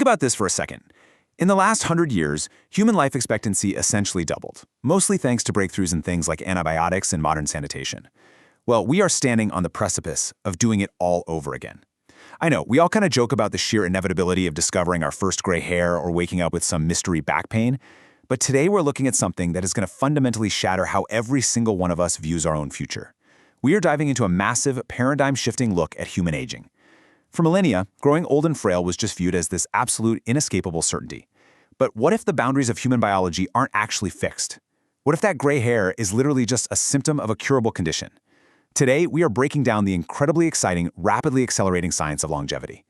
about this for a second. In the last 100 years, human life expectancy essentially doubled, mostly thanks to breakthroughs in things like antibiotics and modern sanitation. Well, we are standing on the precipice of doing it all over again. I know, we all kind of joke about the sheer inevitability of discovering our first gray hair or waking up with some mystery back pain, but today we're looking at something that is going to fundamentally shatter how every single one of us views our own future. We are diving into a massive, paradigm-shifting look at human aging. For millennia, growing old and frail was just viewed as this absolute, inescapable certainty. But what if the boundaries of human biology aren't actually fixed? What if that gray hair is literally just a symptom of a curable condition? Today, we are breaking down the incredibly exciting, rapidly accelerating science of longevity.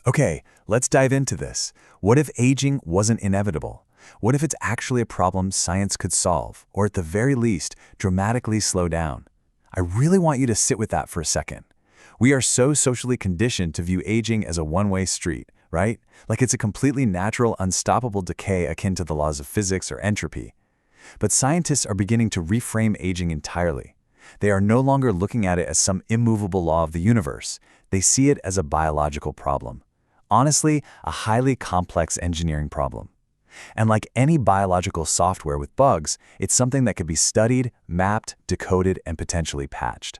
Okay, let's dive into this. What if aging wasn't inevitable? What if it's actually a problem science could solve, or at the very least, dramatically slow down? I really want you to sit with that for a second. We are so socially conditioned to view aging as a one-way street, right? Like it's a completely natural, unstoppable decay akin to the laws of physics or entropy. But scientists are beginning to reframe aging entirely. They are no longer looking at it as some immovable law of the universe. They see it as a biological problem. Honestly, a highly complex engineering problem. And like any biological software with bugs, it's something that could be studied, mapped, decoded, and potentially patched.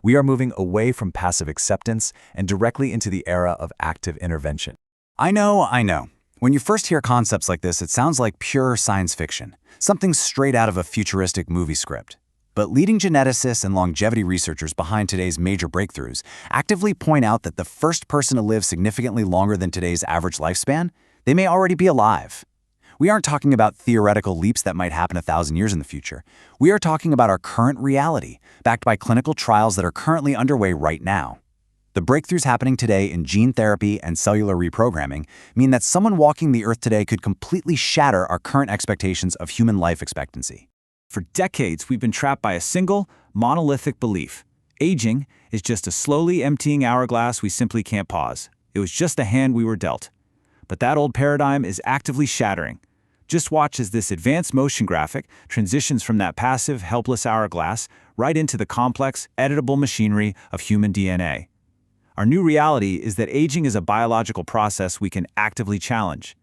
We are moving away from passive acceptance and directly into the era of active intervention. I know. When you first hear concepts like this, it sounds like pure science fiction, something straight out of a futuristic movie script. But leading geneticists and longevity researchers behind today's major breakthroughs actively point out that the first person to live significantly longer than today's average lifespan, they may already be alive. We aren't talking about theoretical leaps that might happen 1,000 years in the future. We are talking about our current reality, backed by clinical trials that are currently underway right now. The breakthroughs happening today in gene therapy and cellular reprogramming mean that someone walking the Earth today could completely shatter our current expectations of human life expectancy. For decades, we've been trapped by a single, monolithic belief. Aging is just a slowly emptying hourglass we simply can't pause. It was just the hand we were dealt. But that old paradigm is actively shattering. Just watch as this advanced motion graphic transitions from that passive, helpless hourglass right into the complex, editable machinery of human DNA. Our new reality is that aging is a biological process we can actively challenge.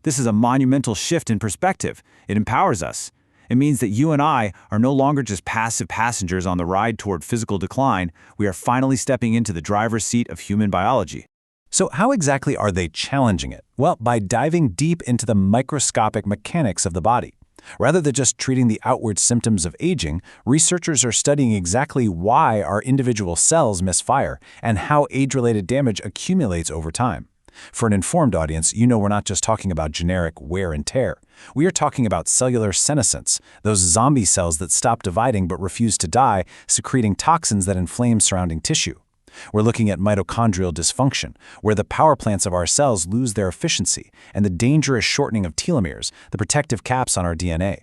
This is a monumental shift in perspective. It empowers us. It means that you and I are no longer just passive passengers on the ride toward physical decline. We are finally stepping into the driver's seat of human biology. So how exactly are they challenging it? Well, by diving deep into the microscopic mechanics of the body. Rather than just treating the outward symptoms of aging, researchers are studying exactly why our individual cells misfire and how age-related damage accumulates over time. For an informed audience, you know we're not just talking about generic wear and tear. We are talking about cellular senescence, those zombie cells that stop dividing but refuse to die, secreting toxins that inflame surrounding tissue. We're looking at mitochondrial dysfunction, where the power plants of our cells lose their efficiency, and the dangerous shortening of telomeres, the protective caps on our DNA.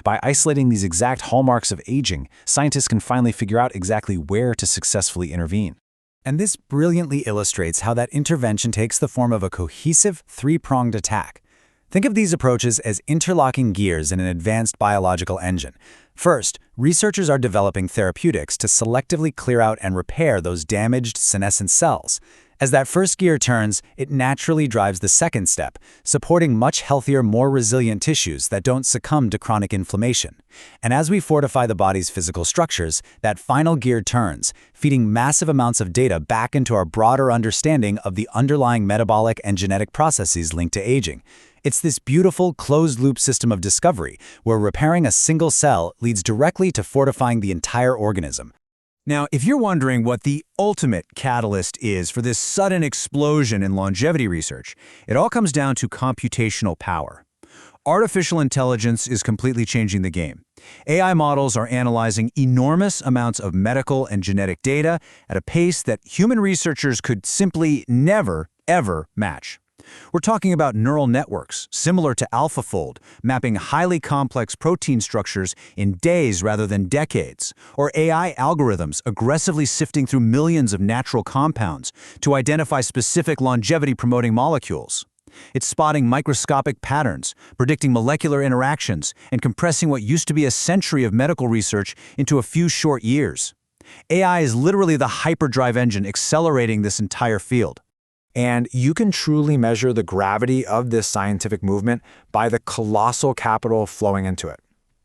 By isolating these exact hallmarks of aging, scientists can finally figure out exactly where to successfully intervene. And this brilliantly illustrates how that intervention takes the form of a cohesive, three-pronged attack. Think of these approaches as interlocking gears in an advanced biological engine. First, researchers are developing therapeutics to selectively clear out and repair those damaged senescent cells. As that first gear turns, it naturally drives the second step, supporting much healthier, more resilient tissues that don't succumb to chronic inflammation. And as we fortify the body's physical structures, that final gear turns, feeding massive amounts of data back into our broader understanding of the underlying metabolic and genetic processes linked to aging. It's this beautiful, closed-loop system of discovery where repairing a single cell leads directly to fortifying the entire organism. Now, if you're wondering what the ultimate catalyst is for this sudden explosion in longevity research, it all comes down to computational power. Artificial intelligence is completely changing the game. AI models are analyzing enormous amounts of medical and genetic data at a pace that human researchers could simply never, ever match. We're talking about neural networks, similar to AlphaFold, mapping highly complex protein structures in days rather than decades, or AI algorithms aggressively sifting through millions of natural compounds to identify specific longevity-promoting molecules. It's spotting microscopic patterns, predicting molecular interactions, and compressing what used to be a century of medical research into a few short years. AI is literally the hyperdrive engine accelerating this entire field. And you can truly measure the gravity of this scientific movement by the colossal capital flowing into it.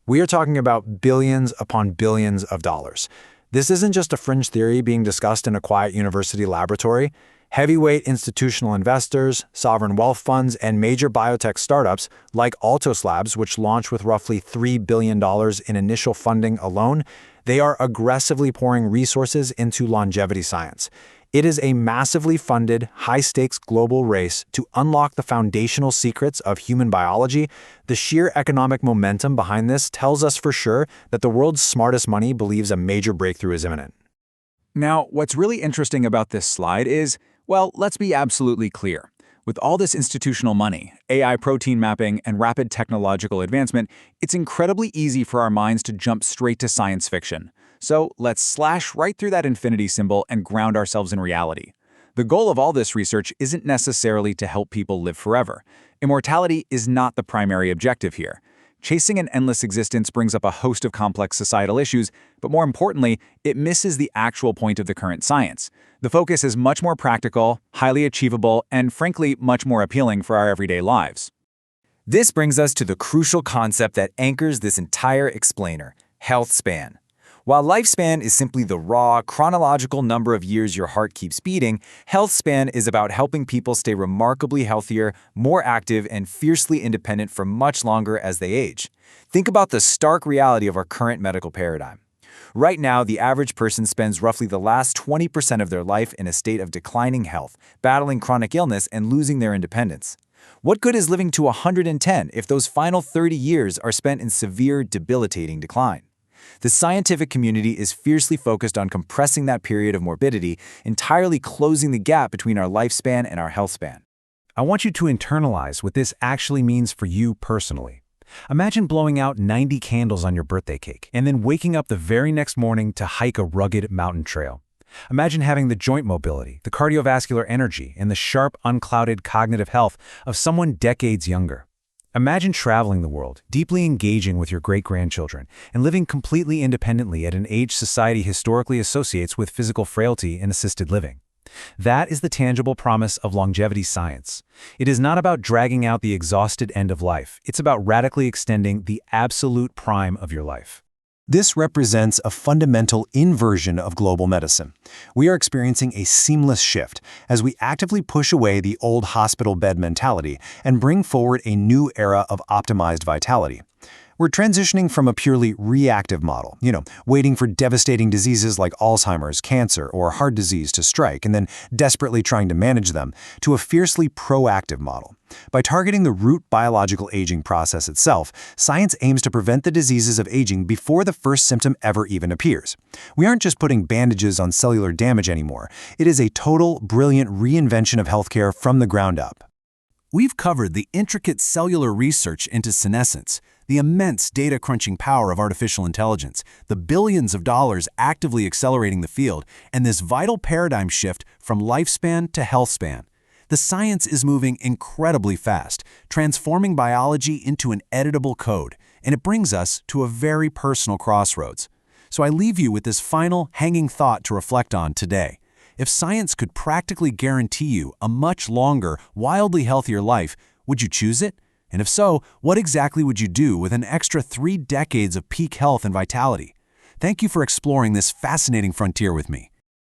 We are talking about billions upon billions of dollars. This isn't just a fringe theory being discussed in a quiet university laboratory. Heavyweight institutional investors, sovereign wealth funds, and major biotech startups like Altos Labs, which launched with roughly $3 billion in initial funding alone, they are aggressively pouring resources into longevity science. It is a massively funded, high-stakes global race to unlock the foundational secrets of human biology. The sheer economic momentum behind this tells us for sure that the world's smartest money believes a major breakthrough is imminent. Now, what's really interesting about this slide is, well, let's be absolutely clear. With all this institutional money, AI protein mapping, and rapid technological advancement, it's incredibly easy for our minds to jump straight to science fiction. So let's slash right through that infinity symbol and ground ourselves in reality. The goal of all this research isn't necessarily to help people live forever. Immortality is not the primary objective here. Chasing an endless existence brings up a host of complex societal issues, but more importantly, it misses the actual point of the current science. The focus is much more practical, highly achievable, and frankly, much more appealing for our everyday lives. This brings us to the crucial concept that anchors this entire explainer: health span. While lifespan is simply the raw, chronological number of years your heart keeps beating, health span is about helping people stay remarkably healthier, more active, and fiercely independent for much longer as they age. Think about the stark reality of our current medical paradigm. Right now, the average person spends roughly the last 20% of their life in a state of declining health, battling chronic illness and losing their independence. What good is living to 110 if those final 30 years are spent in severe, debilitating decline? The scientific community is fiercely focused on compressing that period of morbidity, entirely closing the gap between our lifespan and our health span. I want you to internalize what this actually means for you personally. Imagine blowing out 90 candles on your birthday cake and then waking up the very next morning to hike a rugged mountain trail. Imagine having the joint mobility, the cardiovascular energy, and the sharp, unclouded cognitive health of someone decades younger. Imagine traveling the world, deeply engaging with your great-grandchildren, and living completely independently at an age society historically associates with physical frailty and assisted living. That is the tangible promise of longevity science. It is not about dragging out the exhausted end of life. It's about radically extending the absolute prime of your life. This represents a fundamental inversion of global medicine. We are experiencing a seamless shift as we actively push away the old hospital bed mentality and bring forward a new era of optimized vitality. We're transitioning from a purely reactive model, waiting for devastating diseases like Alzheimer's, cancer, or heart disease to strike and then desperately trying to manage them, to a fiercely proactive model. By targeting the root biological aging process itself, science aims to prevent the diseases of aging before the first symptom ever even appears. We aren't just putting bandages on cellular damage anymore. It is a total, brilliant reinvention of healthcare from the ground up. We've covered the intricate cellular research into senescence, the immense data-crunching power of artificial intelligence, the billions of dollars actively accelerating the field, and this vital paradigm shift from lifespan to healthspan. The science is moving incredibly fast, transforming biology into an editable code, and it brings us to a very personal crossroads. So I leave you with this final, hanging thought to reflect on today. If science could practically guarantee you a much longer, wildly healthier life, would you choose it? And if so, what exactly would you do with an extra 3 decades of peak health and vitality? Thank you for exploring this fascinating frontier with me.